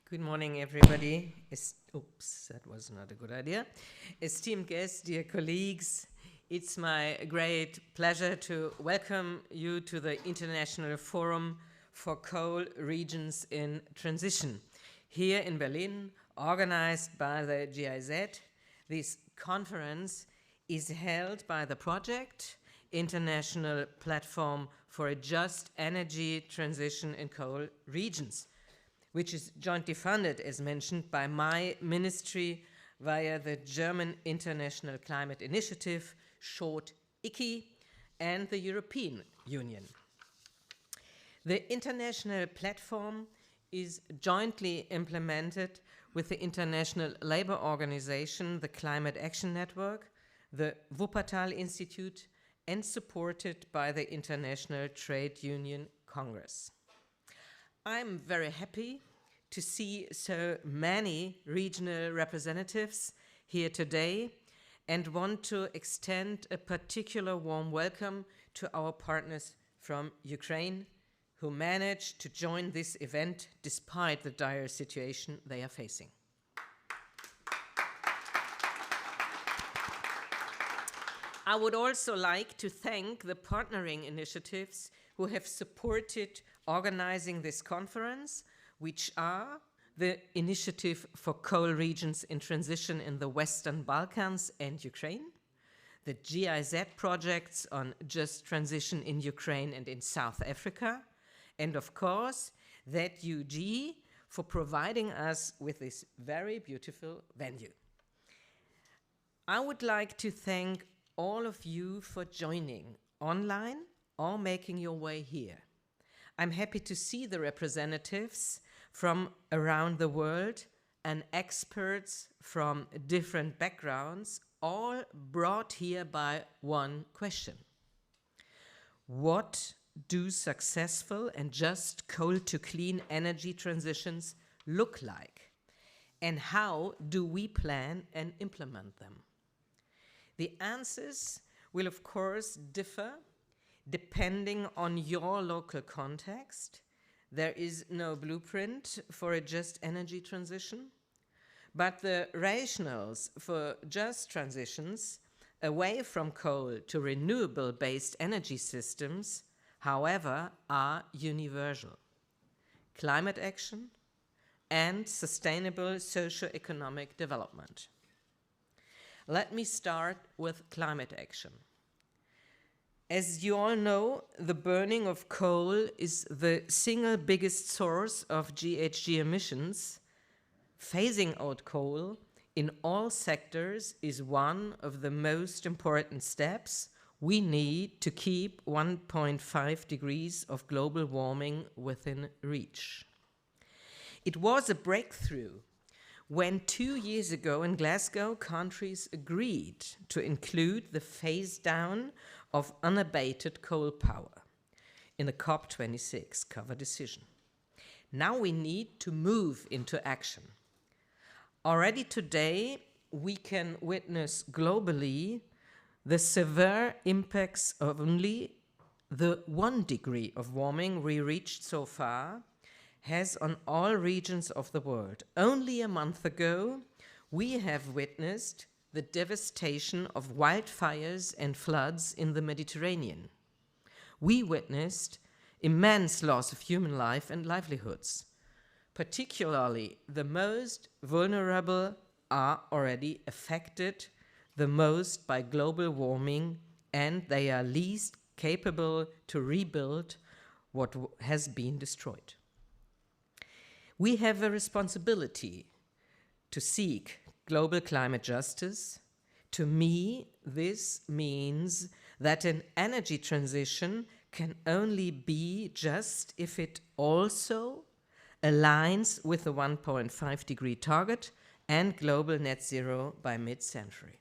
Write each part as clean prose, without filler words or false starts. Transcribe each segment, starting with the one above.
Good morning, everybody. Oops, that was not a good idea. Esteemed guests, dear colleagues, it's my great pleasure to welcome you to the International Forum for Coal Regions in Transition. Here in Berlin, organized by the GIZ, this conference is held by the project International Platform for a Just Energy Transition in Coal Regions, which is jointly funded, as mentioned, by my ministry via the German International Climate Initiative, short ICI, and the European Union. The international platform is jointly implemented with the International Labour Organization, the Climate Action Network, the Wuppertal Institute, and supported by the International Trade Union Congress. I'm very happy to see so many regional representatives here today and want to extend a particular warm welcome to our partners from Ukraine who managed to join this event despite the dire situation they are facing. I would also like to thank the partnering initiatives who have supported organizing this conference, which are the Initiative for Coal Regions in Transition in the Western Balkans and Ukraine, the GIZ projects on just transition in Ukraine and in South Africa, and of course, ZUG for providing us with this very beautiful venue. I would like to thank all of you for joining online or making your way here. I'm happy to see the representatives from around the world and experts from different backgrounds, all brought here by one question. What do successful and just coal-to-clean energy transitions look like? And how do we plan and implement them? The answers will, of course, differ depending on your local context. There is no blueprint for a just energy transition, but the rationales for just transitions away from coal to renewable-based energy systems, however, are universal. Climate action and sustainable socio-economic development. Let me start with climate action. As you all know, the burning of coal is the single biggest source of GHG emissions. Phasing out coal in all sectors is one of the most important steps we need to keep 1.5 degrees of global warming within reach. It was a breakthrough when 2 years ago in Glasgow, countries agreed to include the phase down of unabated coal power in the COP26 cover decision. Now we need to move into action. Already today, we can witness globally the severe impacts of only the 1 degree of warming we reached so far has on all regions of the world. Only a month ago, we have witnessed the devastation of wildfires and floods in the Mediterranean. We witnessed immense loss of human life and livelihoods. Particularly, the most vulnerable are already affected the most by global warming, and they are least capable to rebuild what has been destroyed. We have a responsibility to seek global climate justice. To me, this means that an energy transition can only be just if it also aligns with the 1.5 degree target and global net zero by mid-century.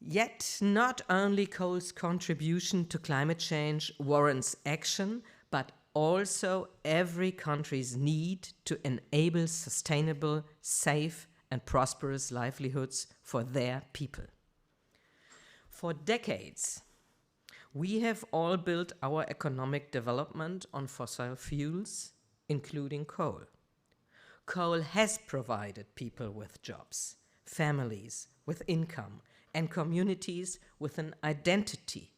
Yet, not only coal's contribution to climate change warrants action, but also every country's need to enable sustainable, safe, and prosperous livelihoods for their people. For decades, we have all built our economic development on fossil fuels, including coal. Coal has provided people with jobs, families with income, and communities with an identity.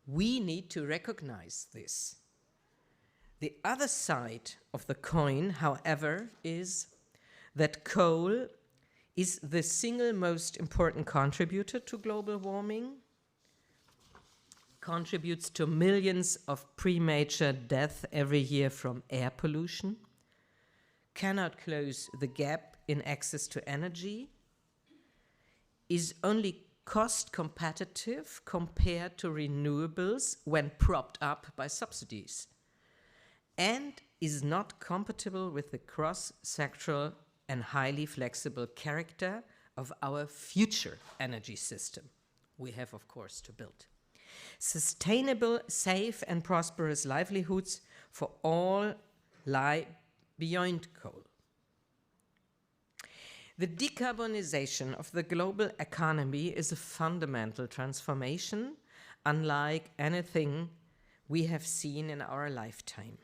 We need to recognize this. The other side of the coin, however, is that coal is the single most important contributor to global warming, contributes to millions of premature deaths every year from air pollution, cannot close the gap in access to energy, is only cost competitive compared to renewables when propped up by subsidies, and is not compatible with the cross-sectoral and highly flexible character of our future energy system we have, of course, to build. Sustainable, safe, and prosperous livelihoods for all lie beyond coal. The decarbonization of the global economy is a fundamental transformation, unlike anything we have seen in our lifetime.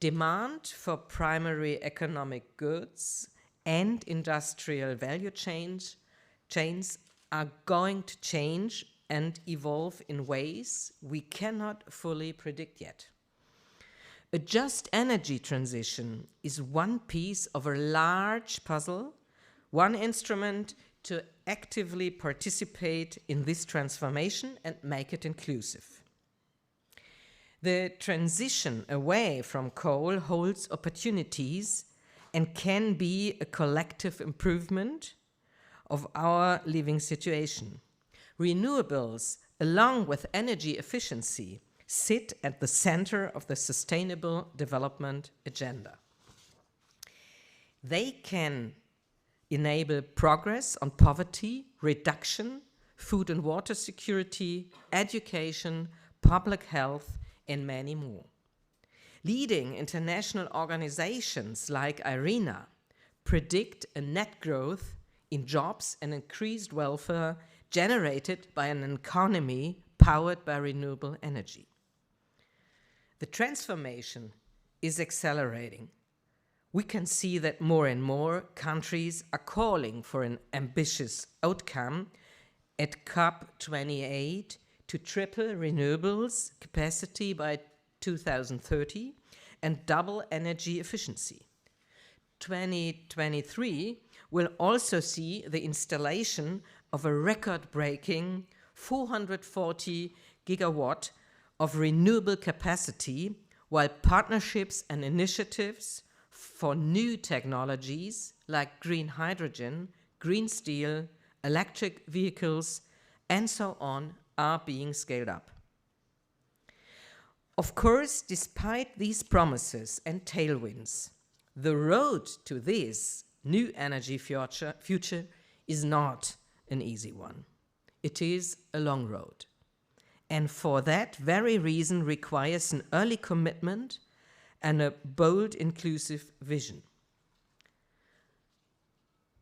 Demand for primary economic goods and industrial value chains are going to change and evolve in ways we cannot fully predict yet. A just energy transition is one piece of a large puzzle, one instrument to actively participate in this transformation and make it inclusive. The transition away from coal holds opportunities and can be a collective improvement of our living situation. Renewables, along with energy efficiency, sit at the center of the sustainable development agenda. They can enable progress on poverty, reduction, food and water security, education, public health, and many more. Leading international organizations like IRENA predict a net growth in jobs and increased welfare generated by an economy powered by renewable energy. The transformation is accelerating. We can see that more and more countries are calling for an ambitious outcome at COP28 to triple renewables capacity by 2030 and double energy efficiency. 2023 will also see the installation of a record-breaking 440 gigawatt of renewable capacity, while partnerships and initiatives for new technologies like green hydrogen, green steel, electric vehicles, and so on are being scaled up. Of course, despite these promises and tailwinds, the road to this new energy future is not an easy one. It is a long road. And for that very reason requires an early commitment and a bold, inclusive vision.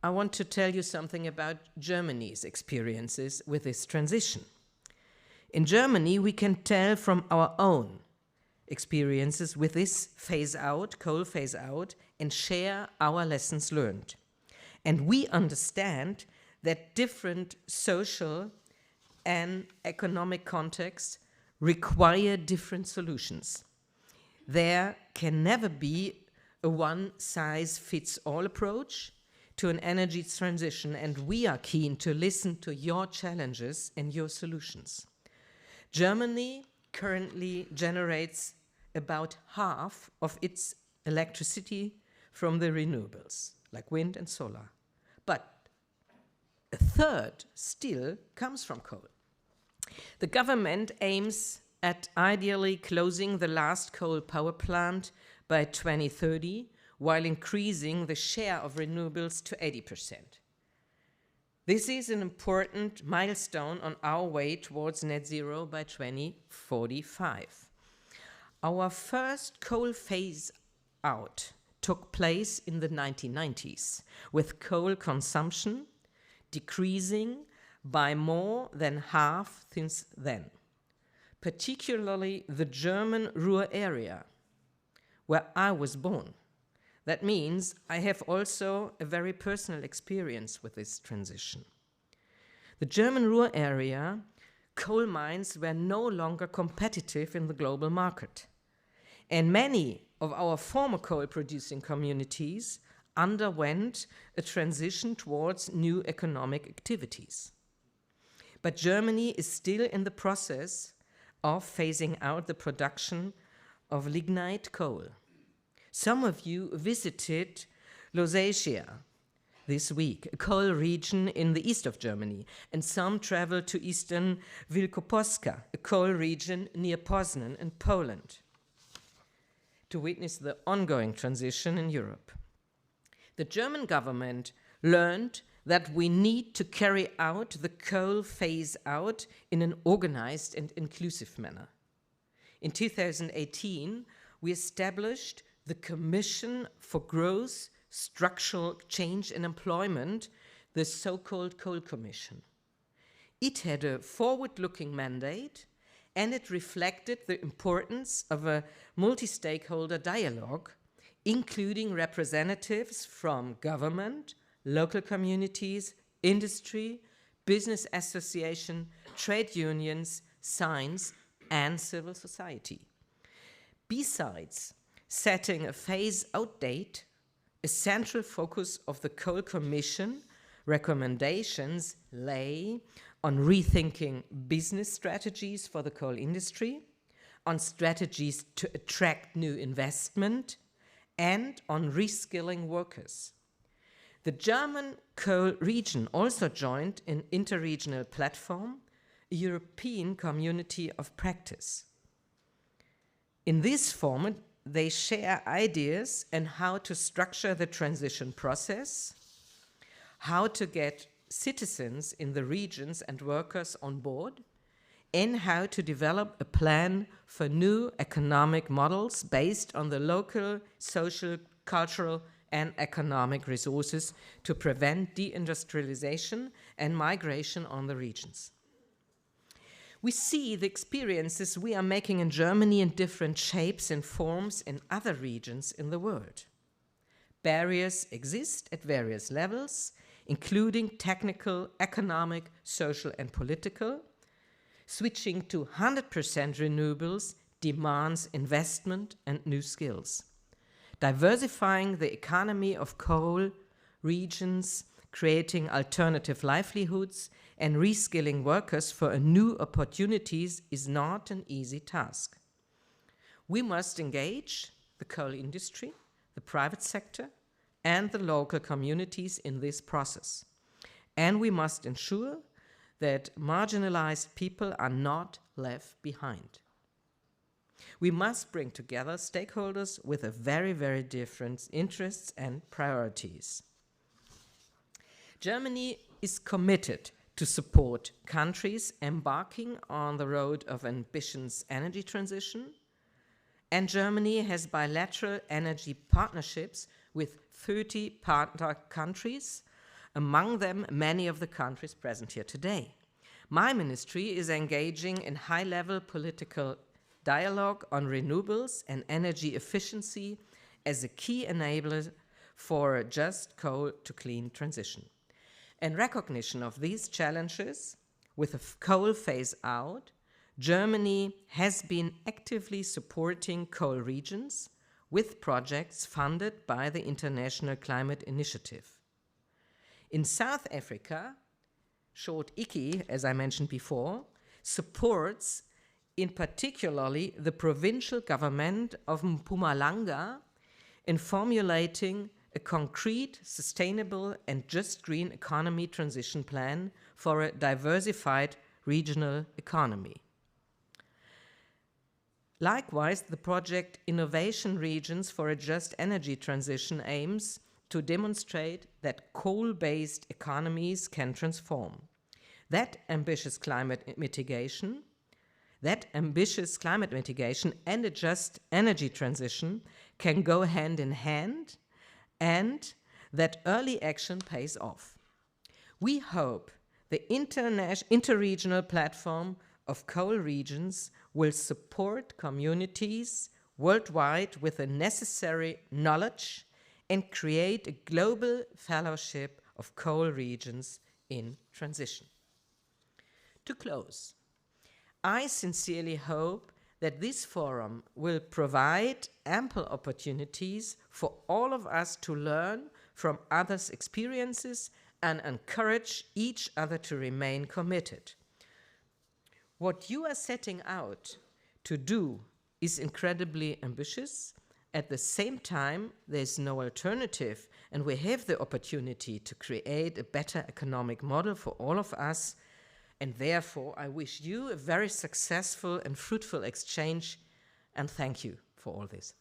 I want to tell you something about Germany's experiences with this transition. In Germany, we can tell from our own experiences with this phase-out, coal phase-out, and share our lessons learned. And we understand that different social and economic contexts require different solutions. There can never be a one-size-fits-all approach to an energy transition, and we are keen to listen to your challenges and your solutions. Germany currently generates about half of its electricity from the renewables, like wind and solar. But a third still comes from coal. The government aims at ideally closing the last coal power plant by 2030, while increasing the share of renewables to 80%. This is an important milestone on our way towards net zero by 2045. Our first coal phase out took place in the 1990s, with coal consumption decreasing by more than half since then. Particularly the German Ruhr area, where I was born. That means I have also a very personal experience with this transition. The German Ruhr area, coal mines were no longer competitive in the global market. And many of our former coal-producing communities underwent a transition towards new economic activities. But Germany is still in the process of phasing out the production of lignite coal. Some of you visited Lusatia this week, a coal region in the east of Germany, and some traveled to eastern Wielkopolska, a coal region near Poznan in Poland, to witness the ongoing transition in Europe. The German government learned that we need to carry out the coal phase out in an organized and inclusive manner. In 2018, we established the Commission for Growth, Structural Change and Employment, the so-called Coal Commission. It had a forward-looking mandate, and it reflected the importance of a multi-stakeholder dialogue, including representatives from government, local communities, industry, business association, trade unions, science, and civil society. Besides setting a phase-out date, a central focus of the Coal Commission recommendations lay on rethinking business strategies for the coal industry, on strategies to attract new investment, and on reskilling workers. The German coal region also joined an interregional platform, a European community of practice. In this format, they share ideas on how to structure the transition process, how to get citizens in the regions and workers on board, and how to develop a plan for new economic models based on the local, social, cultural, and economic resources to prevent deindustrialization and migration on the regions. We see the experiences we are making in Germany in different shapes and forms in other regions in the world. Barriers exist at various levels, including technical, economic, social, and political. Switching to 100% renewables demands investment and new skills. Diversifying the economy of coal regions, creating alternative livelihoods, and reskilling workers for new opportunities is not an easy task. We must engage the coal industry, the private sector, and the local communities in this process. And we must ensure that marginalized people are not left behind. We must bring together stakeholders with a very, very different interests and priorities. Germany is committed to support countries embarking on the road of ambitious energy transition, and Germany has bilateral energy partnerships with 30 partner countries, among them many of the countries present here today. My ministry is engaging in high-level political dialogue on renewables and energy efficiency as a key enabler for a just coal-to-clean transition. In recognition of these challenges, with a coal phase-out, Germany has been actively supporting coal regions with projects funded by the International Climate Initiative. In South Africa, short ICI, as I mentioned before, supports in particularly the provincial government of Mpumalanga in formulating a concrete, sustainable, and just green economy transition plan for a diversified regional economy. Likewise, the project Innovation Regions for a Just Energy Transition aims to demonstrate that coal-based economies can transform. That ambitious climate mitigation and a just energy transition can go hand in hand, and that early action pays off. We hope the interregional platform of coal regions will support communities worldwide with the necessary knowledge and create a global fellowship of coal regions in transition. To close, I sincerely hope that this forum will provide ample opportunities for all of us to learn from others' experiences and encourage each other to remain committed. What you are setting out to do is incredibly ambitious. At the same time, there's no alternative, and we have the opportunity to create a better economic model for all of us. And therefore, I wish you a very successful and fruitful exchange, and thank you for all this.